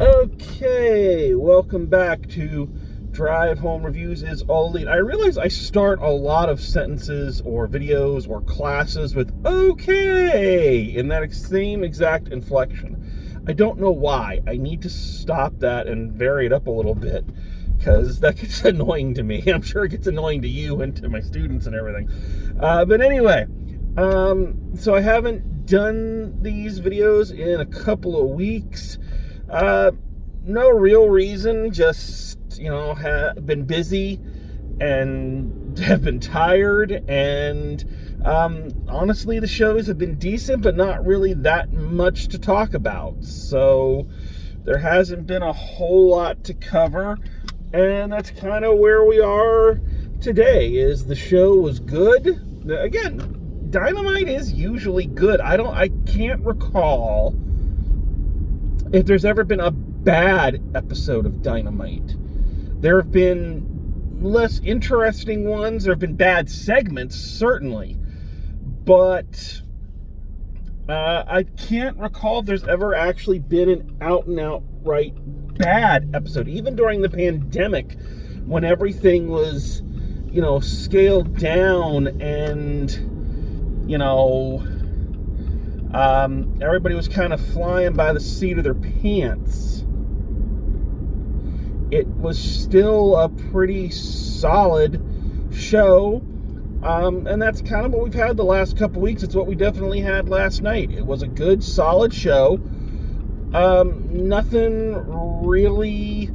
Okay, welcome back to Drive Home Reviews is All Elite. I realize I start a lot of sentences or videos or classes with okay in that same exact inflection. I don't know why. I need to stop that and vary it up a little bit because that gets annoying to me. I'm sure it gets annoying to you and to my students and everything. But anyway, so I haven't done these videos in a couple of weeks. No real reason, just, have been busy and have been tired, and honestly, the shows have been decent, but not really that much to talk about. So there hasn't been a whole lot to cover, and that's kind of where we are today. Is the show was good. Again, Dynamite is usually good. I can't recall if there's ever been a bad episode of Dynamite. There have been less interesting ones. There have been bad segments, certainly. But I can't recall if there's ever actually been an out-and-out right bad episode. Even during the pandemic, when everything was, scaled down and, everybody was kind of flying by the seat of their pants, it was still a pretty solid show, and that's kind of what we've had the last couple weeks. It's what we definitely had last night. It was a good, solid show. Nothing really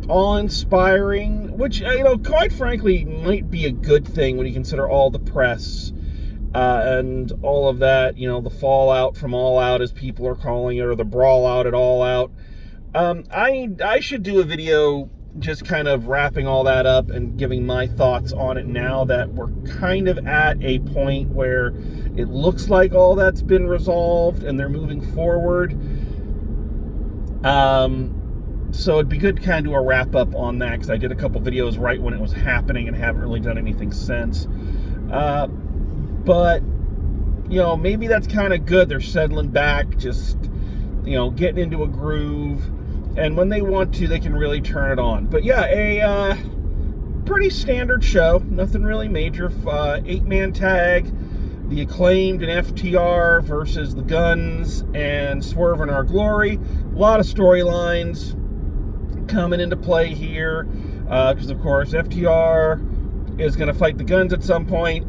awe-inspiring, which, quite frankly, might be a good thing when you consider all the press and all of that, the fallout from All Out, as people are calling it, or the brawl out at All Out. I should do a video just kind of wrapping all that up and giving my thoughts on it now that we're kind of at a point where it looks like all that's been resolved and they're moving forward. So it'd be good to kind of do a wrap up on that, because I did a couple videos right when it was happening and haven't really done anything since. But, maybe that's kind of good. They're settling back, just, getting into a groove. And when they want to, they can really turn it on. But yeah, a pretty standard show. Nothing really major. 8-man tag. The Acclaimed and FTR versus the Guns and Swerve in Our Glory. A lot of storylines coming into play here. Because, of course, FTR is going to fight the Guns at some point.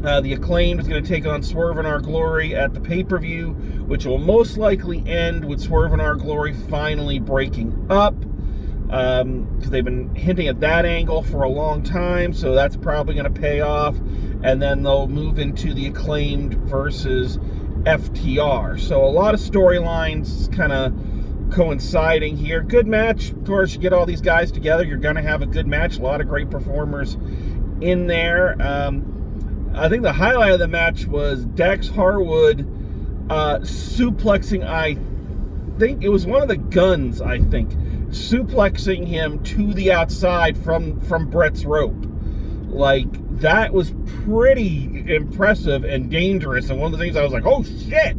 The Acclaimed is going to take on Swerve in Our Glory at the pay-per-view, which will most likely end with Swerve in Our Glory finally breaking up, because they've been hinting at that angle for a long time, so that's probably going to pay off, and then they'll move into the Acclaimed versus FTR. So a lot of storylines kind of coinciding here. Good match. Of course, you get all these guys together, you're going to have a good match. A lot of great performers in there. I think the highlight of the match was Dax Harwood suplexing, I think it was one of the Guns, suplexing him to the outside from Brett's rope. Like, that was pretty impressive and dangerous, and one of the things I was like, oh shit!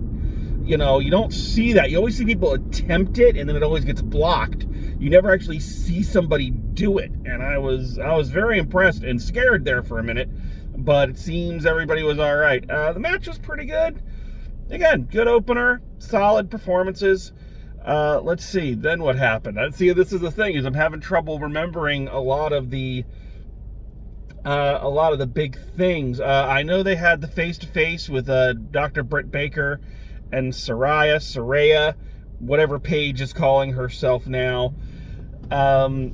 You don't see that. You always see people attempt it, and then it always gets blocked. You never actually see somebody do it, and I was very impressed and scared there for a minute. But it seems everybody was all right. The match was pretty good. Again, good opener, solid performances. Let's see, then what happened? This is the thing, is I'm having trouble remembering a lot of the big things. I know they had the face-to-face with Dr. Britt Baker and Saraya, whatever Paige is calling herself now, wherein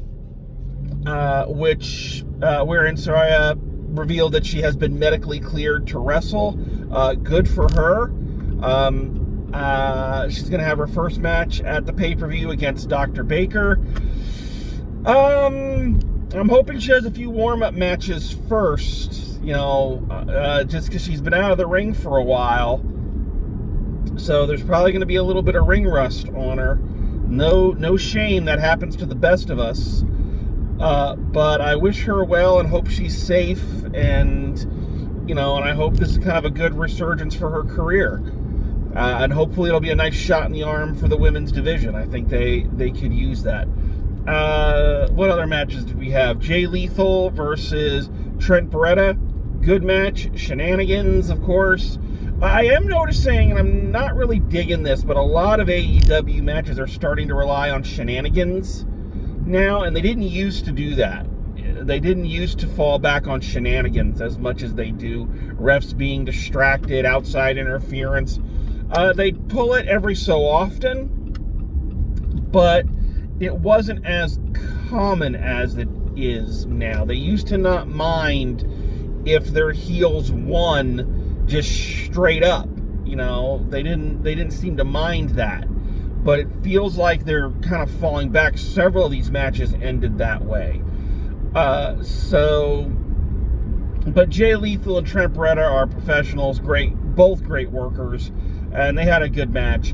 Saraya revealed that she has been medically cleared to wrestle. Good for her. She's going to have her first match at the pay-per-view against Dr. Baker. I'm hoping she has a few warm-up matches first, just because she's been out of the ring for a while. So there's probably going to be a little bit of ring rust on her. No shame, that happens to the best of us. But I wish her well and hope she's safe, and I hope this is kind of a good resurgence for her career. And hopefully it'll be a nice shot in the arm for the women's division. I think they could use that. What other matches did we have? Jay Lethal versus Trent Beretta. Good match. Shenanigans, of course. I am noticing, and I'm not really digging this, but a lot of AEW matches are starting to rely on shenanigans now, and they didn't used to do that. They didn't used to fall back on shenanigans as much as they do. Refs being distracted, outside interference. They pull it every so often, but it wasn't as common as it is now. They used to not mind if their heels won just straight up. You know, they didn't seem to mind that. But it feels like they're kind of falling back. Several of these matches ended that way. But Jay Lethal and Trent Beretta are professionals, both great workers, and they had a good match.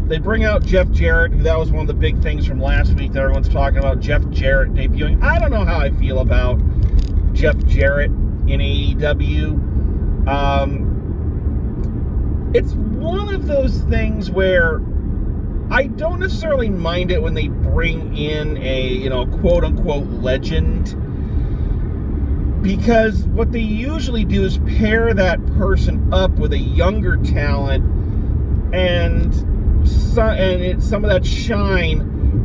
They bring out Jeff Jarrett, who that was one of the big things from last week that everyone's talking about, Jeff Jarrett debuting. I don't know how I feel about Jeff Jarrett in AEW. It's one of those things where I don't necessarily mind it when they bring in a, quote-unquote legend, because what they usually do is pair that person up with a younger talent, and some of that shine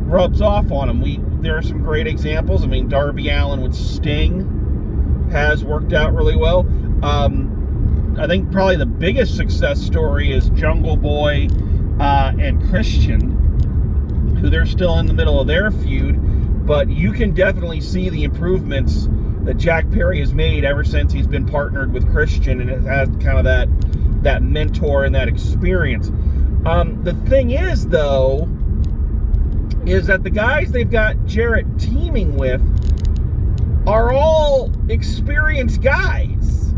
rubs off on them. There are some great examples. I mean, Darby Allin with Sting has worked out really well. I think probably the biggest success story is Jungle Boy and Christian, who they're still in the middle of their feud, but you can definitely see the improvements that Jack Perry has made ever since he's been partnered with Christian and has had kind of that mentor and that experience. The thing is, though, is that the guys they've got Jarrett teaming with are all experienced guys.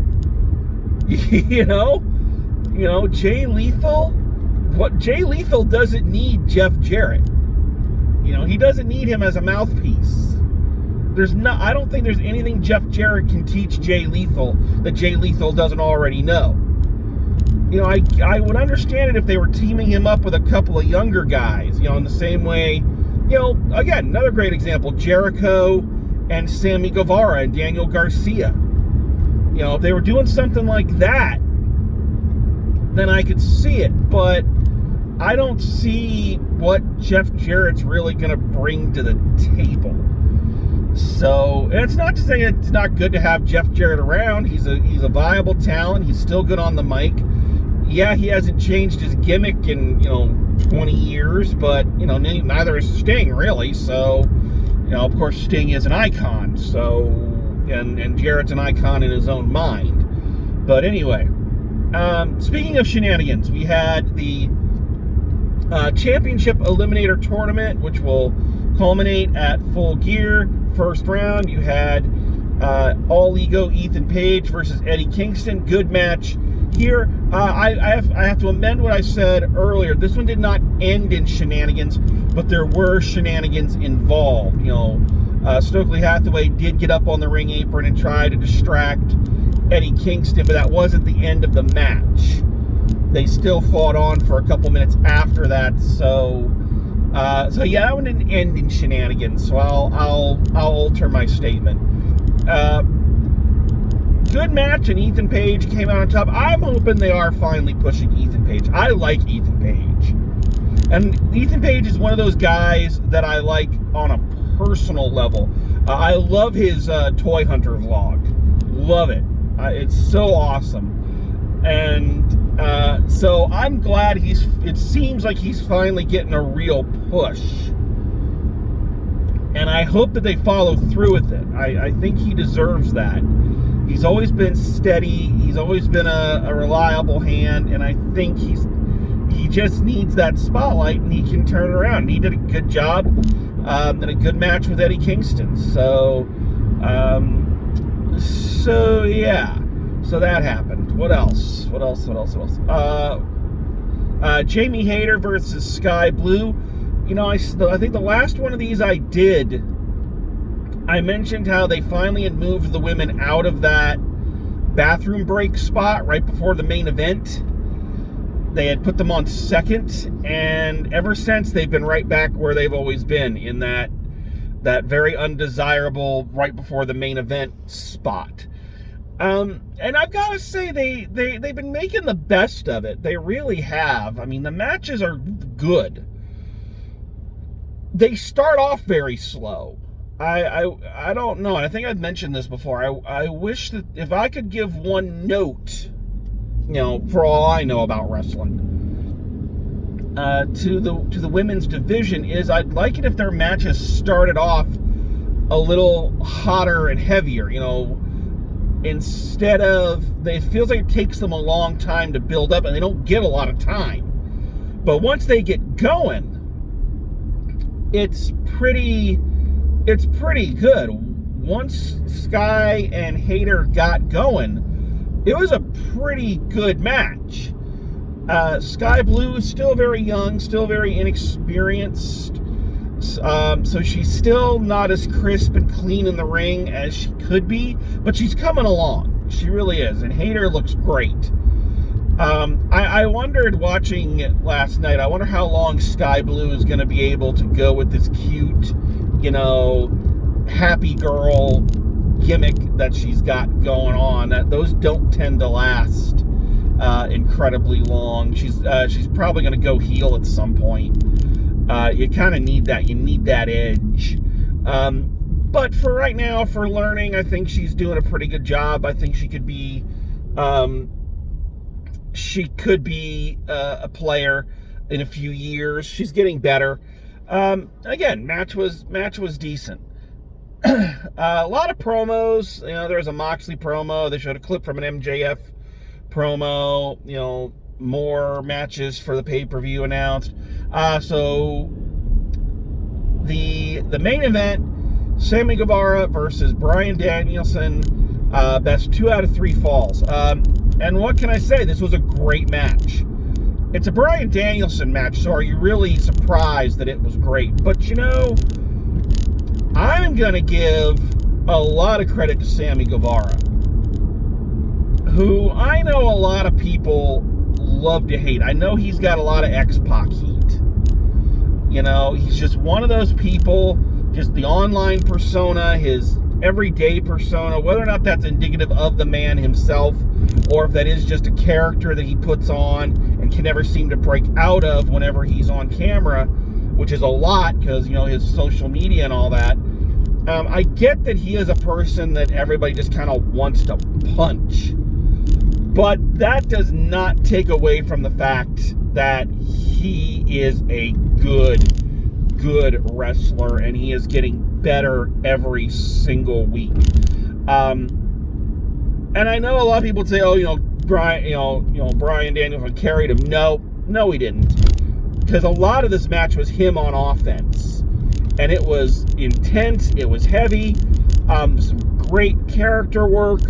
Jay Lethal. Jay Lethal doesn't need Jeff Jarrett. He doesn't need him as a mouthpiece. I don't think there's anything Jeff Jarrett can teach Jay Lethal that Jay Lethal doesn't already know. I would understand it if they were teaming him up with a couple of younger guys, in the same way, again, another great example, Jericho and Sammy Guevara and Daniel Garcia. If they were doing something like that, then I could see it, but I don't see what Jeff Jarrett's really going to bring to the table. So, and it's not to say it's not good to have Jeff Jarrett around. He's a viable talent. He's still good on the mic. Yeah, he hasn't changed his gimmick in, 20 years, but, neither is Sting, really. So, of course, Sting is an icon. So, and Jarrett's an icon in his own mind. But anyway, speaking of shenanigans, we had the Championship Eliminator Tournament, which will culminate at Full Gear. First round, you had All Ego Ethan Page versus Eddie Kingston. Good match here. I have to amend what I said earlier. This one did not end in shenanigans, but there were shenanigans involved. Stokely Hathaway did get up on the ring apron and try to distract Eddie Kingston, but that wasn't the end of the match. They still fought on for a couple minutes after that, so yeah, that one didn't end in shenanigans. So I'll alter my statement. Good match, and Ethan Page came out on top. I'm hoping they are finally pushing Ethan Page. I like Ethan Page, and Ethan Page is one of those guys that I like on a personal level. I love his Toy Hunter vlog. Love it. It's so awesome, and so I'm glad it seems like he's finally getting a real push, and I hope that they follow through with it. I think he deserves that. He's always been steady. He's always been a reliable hand, and I think he just needs that spotlight, and he can turn it around. And he did a good job in a good match with Eddie Kingston. So yeah. So that happened. What else? Jamie Hayter versus Sky Blue. I think the last one of these I did, I mentioned how they finally had moved the women out of that bathroom break spot right before the main event. they had put them on second, and ever since they've been right back where they've always been, in that very undesirable right before the main event spot. And I've got to say, they've been making the best of it. They really have. I mean, the matches are good. They start off very slow. I don't know, and I think I've mentioned this before. I wish that if I could give one note, for all I know about wrestling, to the women's division, is I'd like it if their matches started off a little hotter and heavier. Instead of, it feels like it takes them a long time to build up, and they don't get a lot of time. But once they get going, it's pretty good. Once Sky and Hayter got going, it was a pretty good match. Sky Blue is still very young, still very inexperienced. So she's still not as crisp and clean in the ring as she could be, but she's coming along. She really is. And Hayter looks great. I wondered, watching it last night, I wonder how long Sky Blue is going to be able to go with this cute, happy girl gimmick that she's got going on. Those don't tend to last incredibly long. She's probably going to go heel at some point. You kind of need that. You need that edge. But for right now, for learning, I think she's doing a pretty good job. I think she could be a player in a few years. She's getting better. Again, match was decent. A lot of promos. There was a Moxley promo. They showed a clip from an MJF promo. More matches for the pay-per-view announced. So the main event, Sammy Guevara versus Bryan Danielson, best 2 out of 3 falls. And what can I say? This was a great match. It's a Bryan Danielson match, so are you really surprised that it was great? But I'm going to give a lot of credit to Sammy Guevara, who I know a lot of people love to hate. I know he's got a lot of X-Pac heat. He's just one of those people, just the online persona, his everyday persona, whether or not that's indicative of the man himself, or if that is just a character that he puts on and can never seem to break out of whenever he's on camera, which is a lot because, his social media and all that. I get that he is a person that everybody just kind of wants to punch. But that does not take away from the fact that he is a good wrestler, and he is getting better every single week. And I know a lot of people say, Bryan Danielson carried him. No, he didn't. Because a lot of this match was him on offense. And it was intense, it was heavy, some great character work.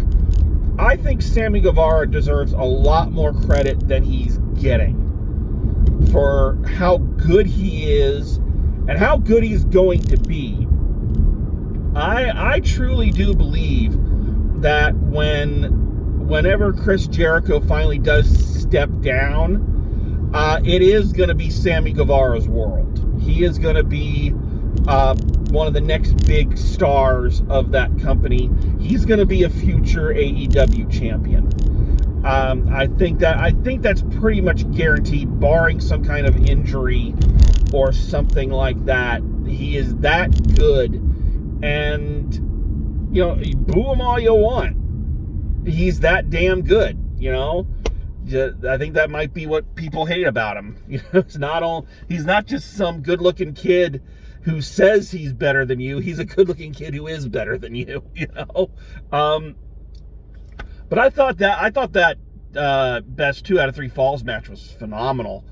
I think Sammy Guevara deserves a lot more credit than he's getting for how good he is and how good he's going to be. I truly do believe that whenever Chris Jericho finally does step down, it is going to be Sammy Guevara's world. He is going to be one of the next big stars of that company. He's going to be a future AEW champion. I think that's pretty much guaranteed, barring some kind of injury or something like that. He is that good, and boo him all you want. He's that damn good. I think that might be what people hate about him. He's not just some good-looking kid who says he's better than you. He's a good-looking kid who is better than you. But I thought that best 2 out of 3 falls match was phenomenal,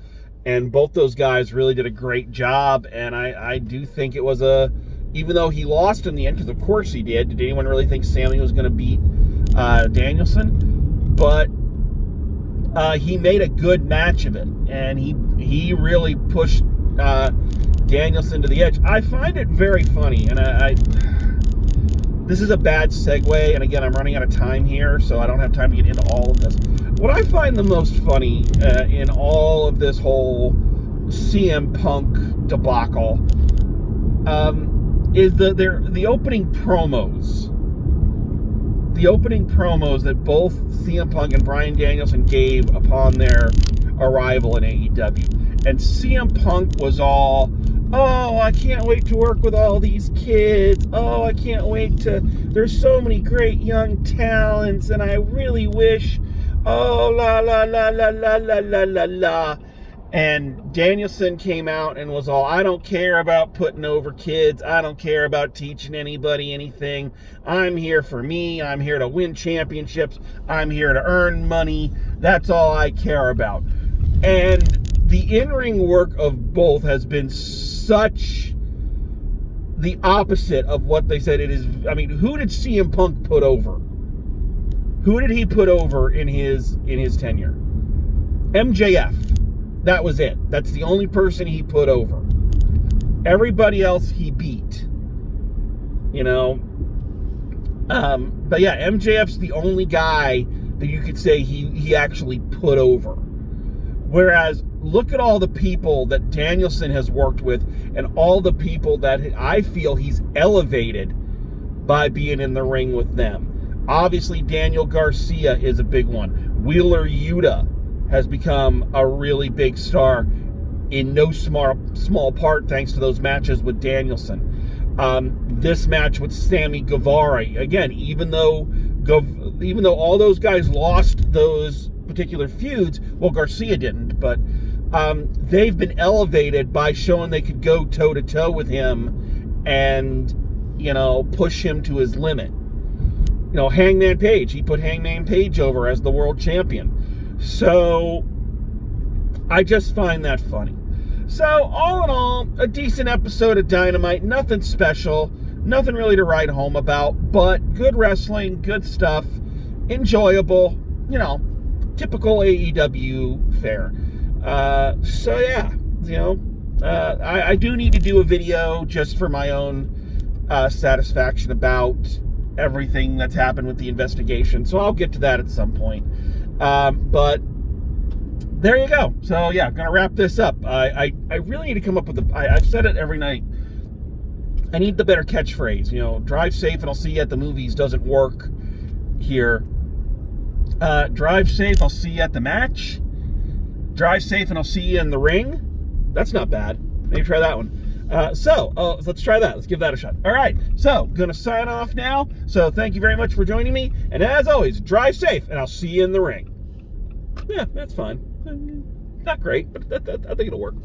and both those guys really did a great job. And I do think it was even though he lost in the end, because of course he did. Did anyone really think Sammy was going to beat Danielson? But he made a good match of it, and he really pushed Danielson to the edge. I find it very funny, and this is a bad segue, and again, I'm running out of time here, so I don't have time to get into all of this. what I find the most funny in all of this whole CM Punk debacle is the opening promos. The opening promos that both CM Punk and Bryan Danielson gave upon their arrival in AEW. And CM Punk was all, oh, I can't wait to work with all these kids. Oh, I can't wait to, there's so many great young talents, and I really wish, oh, la, la, la, la, la, la, la, la, la. And Danielson came out and was all, I don't care about putting over kids. I don't care about teaching anybody anything. I'm here for me. I'm here to win championships. I'm here to earn money. That's all I care about. And the in-ring work of both has been such the opposite of what they said it is. I mean, who did CM Punk put over? Who did he put over in his tenure? MJF. That was it. That's the only person he put over. Everybody else he beat. You know? But yeah, MJF's the only guy that you could say he actually put over. Whereas, look at all the people that Danielson has worked with and all the people that I feel he's elevated by being in the ring with them. Obviously, Daniel Garcia is a big one. Wheeler Yuta has become a really big star in no small part thanks to those matches with Danielson. This match with Sammy Guevara, again, even though all those guys lost those particular feuds, well, Garcia didn't, but they've been elevated by showing they could go toe-to-toe with him and, you know, push him to his limit. You know, Hangman Page, he put Hangman Page over as the world champion. So, I just find that funny. So, all in all, a decent episode of Dynamite. Nothing special. Nothing really to write home about. But good wrestling, good stuff. Enjoyable. You know, typical AEW fare. So, yeah. You know, I do need to do a video just for my own satisfaction about everything that's happened with the investigation. So, I'll get to that at some point. But there you go. So yeah, I'm gonna wrap this up. I really need to come up with I've said it every night. I need the better catchphrase. You know, drive safe and I'll see you at the movies doesn't work here. Drive safe, I'll see you at the match. Drive safe and I'll see you in the ring. That's not bad. Maybe try that one. So let's try that. Let's give that a shot. All right. So gonna sign off now. So thank you very much for joining me. And as always, drive safe and I'll see you in the ring. Yeah, that's fine. Not great, but I think it'll work.